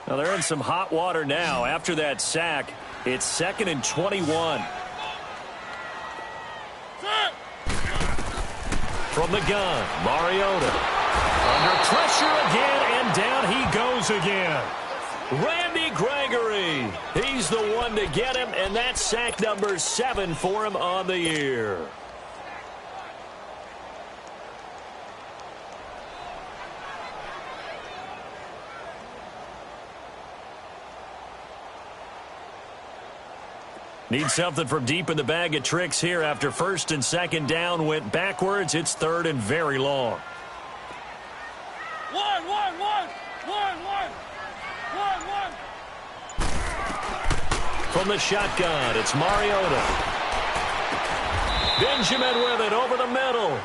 Now they're in some hot water now. After that sack, it's 2nd and 21. From the gun, Mariota. Under pressure again, and down he goes again. Randy Gregory. He's the one to get him, and that's sack number 7 for him on the year. Need something from deep in the bag of tricks here after 1st and 2nd down went backwards. It's 3rd and very long. One. From the shotgun, it's Mariota. Benjamin with it over the middle.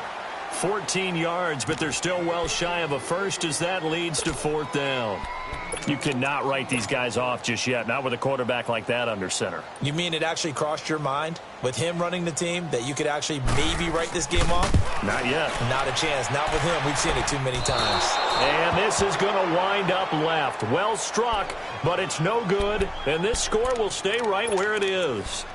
14 yards, but they're still well shy of a first as that leads to 4th down. You cannot write these guys off just yet, not with a quarterback like that under center. You mean it actually crossed your mind with him running the team that you could actually maybe write this game off? Not yet. Not a chance. Not with him. We've seen it too many times. And this is going to wind up left. Well struck, but it's no good, and this score will stay right where it is.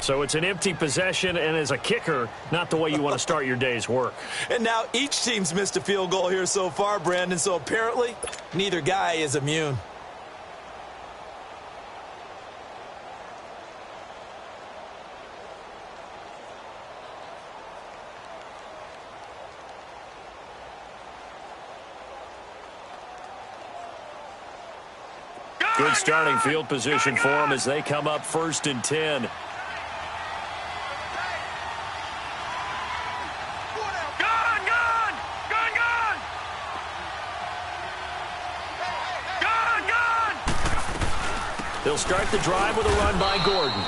So it's an empty possession, and as a kicker, not the way you want to start your day's work. And now each team's missed a field goal here so far, Brandon, so apparently neither guy is immune. Good starting field position for them as they come up 1st and 10. They'll start the drive with a run by Gordon.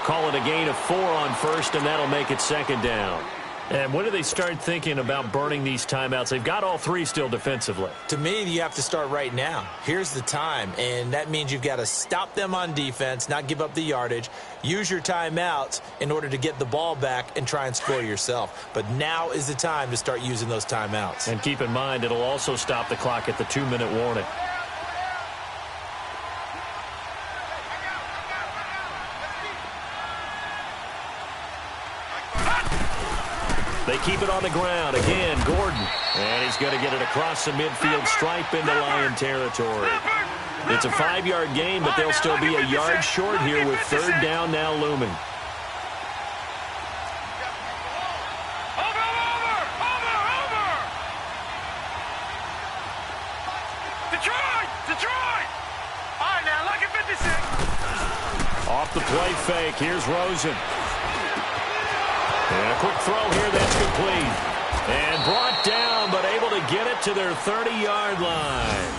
Call it a gain of 4 on 1st, and that'll make it 2nd down. And when do they start thinking about burning these timeouts? They've got all 3 still defensively. To me, you have to start right now. Here's the time, and that means you've got to stop them on defense, not give up the yardage, use your timeouts in order to get the ball back and try and score yourself. But now is the time to start using those timeouts. And keep in mind, it'll also stop the clock at the 2-minute warning. They keep it on the ground. Again, Gordon. And he's going to get it across the midfield stripe into Lion territory. It's a 5-yard gain, but they'll still be a yard short here with 3rd down now looming. Detroit! All right, now, look at 56. Off the play fake. Here's Rosen. And a quick throw here that's complete. And brought down, but able to get it to their 30-yard line.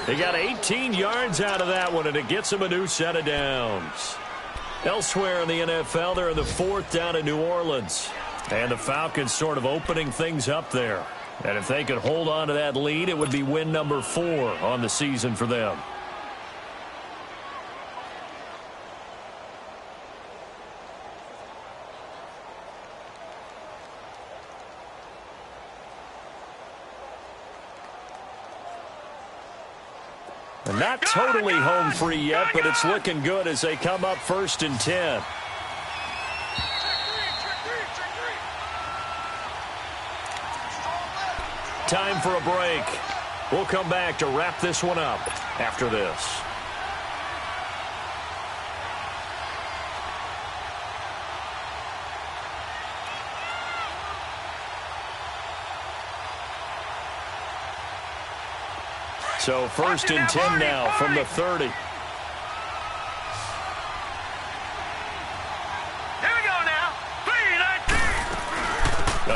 They got 18 yards out of that one, and it gets them a new set of downs. Elsewhere in the NFL, they're in the 4th down in New Orleans. And the Falcons sort of opening things up there. And if they could hold on to that lead, it would be win number 4 on the season for them. And not totally home free yet, but it's looking good as they come up 1st and 10. Time for a break. We'll come back to wrap this one up after this. So 1st and 10 now from the 30.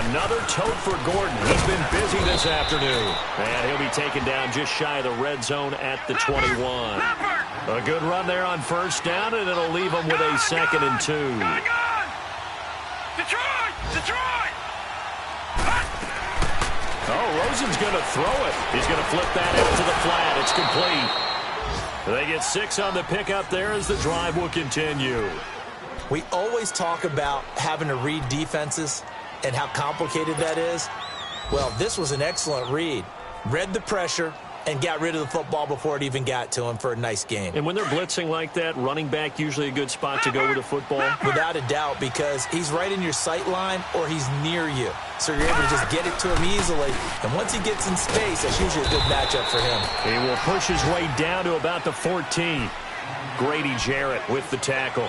Another tote for Gordon. He's been busy this afternoon. And he'll be taken down just shy of the red zone at the 21. A good run there on 1st down, and it'll leave him with a 2nd and 2. Detroit! Oh, Rosen's going to throw it. He's going to flip that out to the flat. It's complete. They get 6 on the pickup there as the drive will continue. We always talk about having to read defenses and how complicated that is. Well, this was an excellent read. Read the pressure and got rid of the football before it even got to him for a nice game. And when they're blitzing like that, running back usually a good spot to go with the football? Without a doubt, because he's right in your sight line or he's near you. So you're able to just get it to him easily. And once he gets in space, that's usually a good matchup for him. He will push his way down to about the 14. Grady Jarrett with the tackle.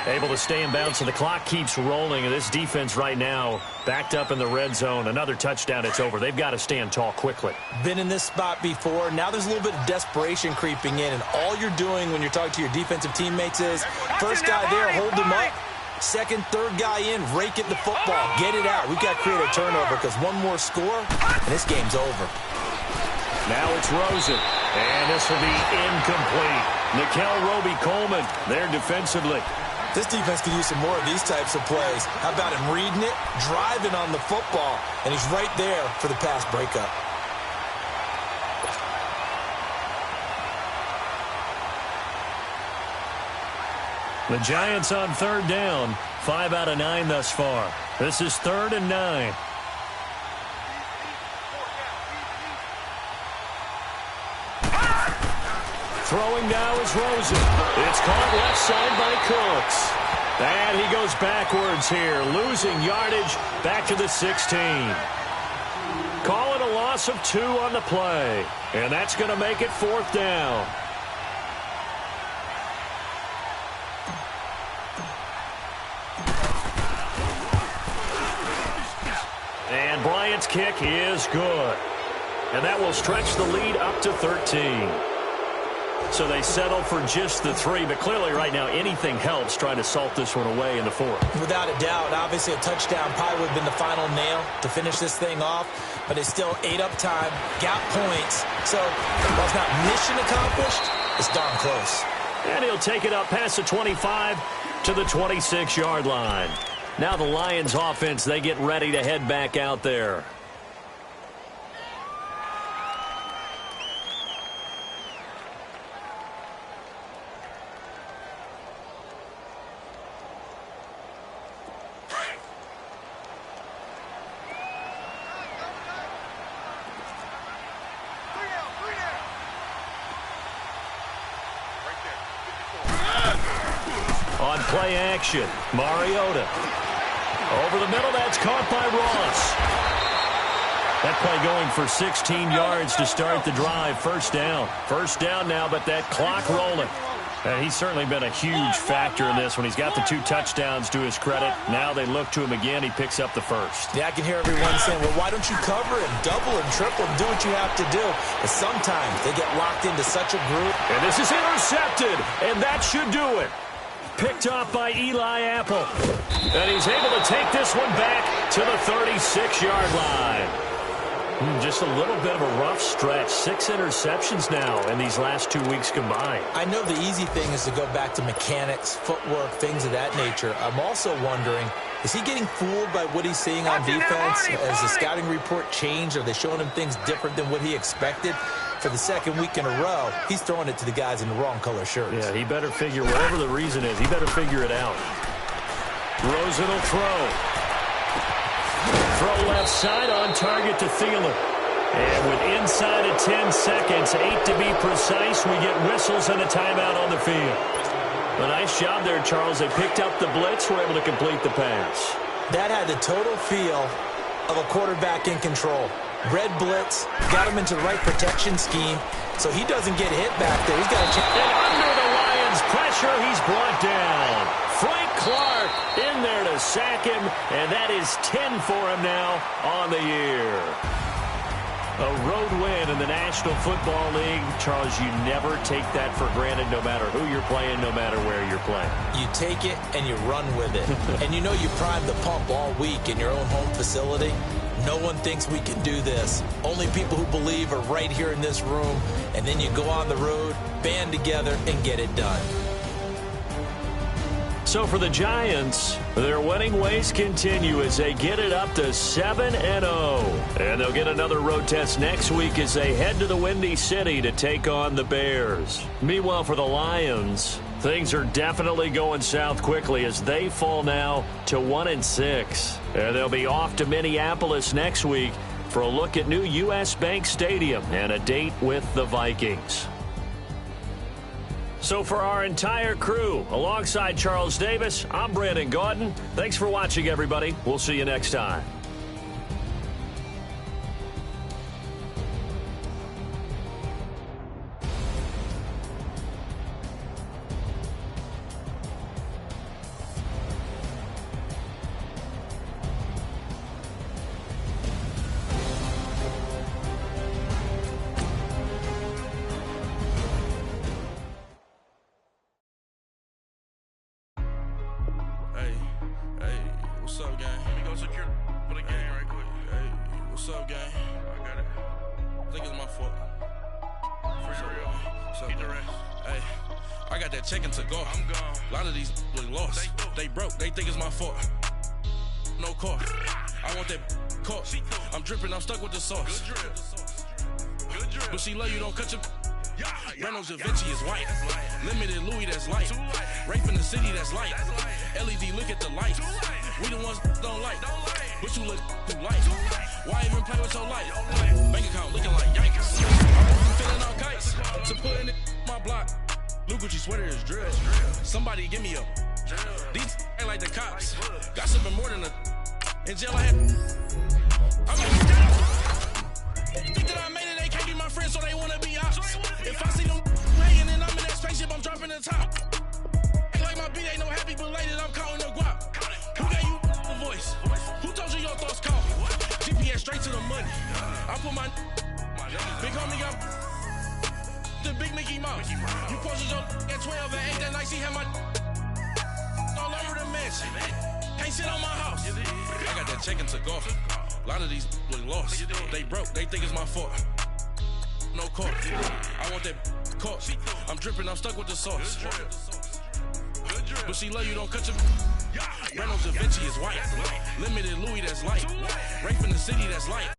Able to stay in bounds, and the clock keeps rolling. And this defense right now backed up in the red zone. Another touchdown, it's over. They've got to stand tall quickly. Been in this spot before. Now there's a little bit of desperation creeping in. And all you're doing when you're talking to your defensive teammates is, first guy there, hold him up. Second, third guy in, rake at the football. Get it out. We've got to create a turnover because one more score, and this game's over. Now it's Rosen. And this will be incomplete. Nickel Roby-Coleman there defensively. This defense could use some more of these types of plays. How about him reading it, driving on the football, and he's right there for the pass breakup. The Giants on 3rd down. 5 out of 9 thus far. This is 3rd and 9. Throwing now is Rosen. It's caught left side by Cooks. And he goes backwards here, losing yardage back to the 16. Call it a loss of 2 on the play. And that's going to make it 4th down. And Bryant's kick is good. And that will stretch the lead up to 13. So they settle for just the 3, but clearly right now anything helps trying to salt this one away in the 4th. Without a doubt, obviously a touchdown probably would have been the final nail to finish this thing off, but it's still ate up time, got points. So while it's not mission accomplished, it's darn close. And he'll take it up past the 25 to the 26-yard line. Now the Lions offense, they get ready to head back out there. On play action, Mariota. Over the middle, that's caught by Ross. That play going for 16 yards to start the drive. 1st down. 1st down now, but that clock rolling. And he's certainly been a huge factor in this when he's got the 2 touchdowns to his credit. Now they look to him again. He picks up the 1st. Yeah, I can hear everyone saying, well, why don't you cover him, double him, triple him, do what you have to do. But sometimes they get locked into such a group. And this is intercepted, and that should do it. Picked off by Eli Apple. And he's able to take this one back to the 36-yard line. Just a little bit of a rough stretch. 6 interceptions now in these last 2 weeks combined. I know the easy thing is to go back to mechanics, footwork, things of that nature. I'm also wondering, Is he getting fooled by what he's seeing on defense? Has the scouting report changed? Are they showing him things different than what he expected? For the second week in a row, he's throwing it to the guys in the wrong color shirts. Yeah, he better figure, whatever the reason is, he better figure it out. Rosen will throw. Throw left side on target to Thielen. And with inside of 10 seconds, 8 to be precise, we get whistles and a timeout on the field. A nice job there, Charles. They picked up the blitz, were able to complete the pass. That had the total feel of a quarterback in control. Red blitz, got him into the right protection scheme, so he doesn't get hit back there. He's got a chance. And under the Lions' pressure, he's brought down. Frank Clark in there to sack him, and that is 10 for him now on the year. A road win in the National Football League. Charles, you never take that for granted no matter who you're playing, no matter where you're playing. You take it and you run with it. And you know you primed the pump all week in your own home facility. No one thinks we can do this. Only people who believe are right here in this room. And then you go on the road, band together, and get it done. So for the Giants, their winning ways continue as they get it up to 7-0. And they'll get another road test next week as they head to the Windy City to take on the Bears. Meanwhile, for the Lions, things are definitely going south quickly as they fall now to 1-6. And they'll be off to Minneapolis next week for a look at new U.S. Bank Stadium and a date with the Vikings. So for our entire crew, alongside Charles Davis, I'm Brandon Gaudin. Thanks for watching, everybody. We'll see you next time. What's up, gang? Let me go secure for the game right quick. Hey, what's up, gang? I got it. I think it's my fault. For real. What's up, man? Hey, I got that check-in to go. I'm gone. A lot of these look lost. They broke. They think it's my fault. No car. I want that caught. I'm dripping. I'm stuck with the sauce. Good drip. But she love you. Don't cut your... Reynolds Da Vinci is white. Limited Louis, that's light. Rape in the city, that's light. LED, look at the lights. We the ones don't like. But you look too light. Why even play with your life? Bank account looking like yikes. I'm feeling all kites. To put in my block. Blue Gucci sweater is drill. Somebody give me a. These ain't like the cops. Gossiping more than a. In jail I had. I'm like, think that I made it, they can't be my friends, so they wanna be ops. If I see them hating and I'm in that spaceship, I'm dropping the top. Ain't like my beat ain't no happy belated, I'm counting the guap. Who gave you the voice? Who told you your thoughts count? GPS straight to the money. I put my big homie got the big Mickey Mouse. You posted your at 12 and 8 that night, she had my all over the mansion. Can't sit on my house. I got that check-in to go. A lot of these look lost. They broke. They think it's my fault. No car. I want that caught. I'm dripping. I'm stuck with the sauce. But she love you. Don't cut your... Reynolds Da Vinci is white. Limited Louis, that's light. Rape in the city, that's light.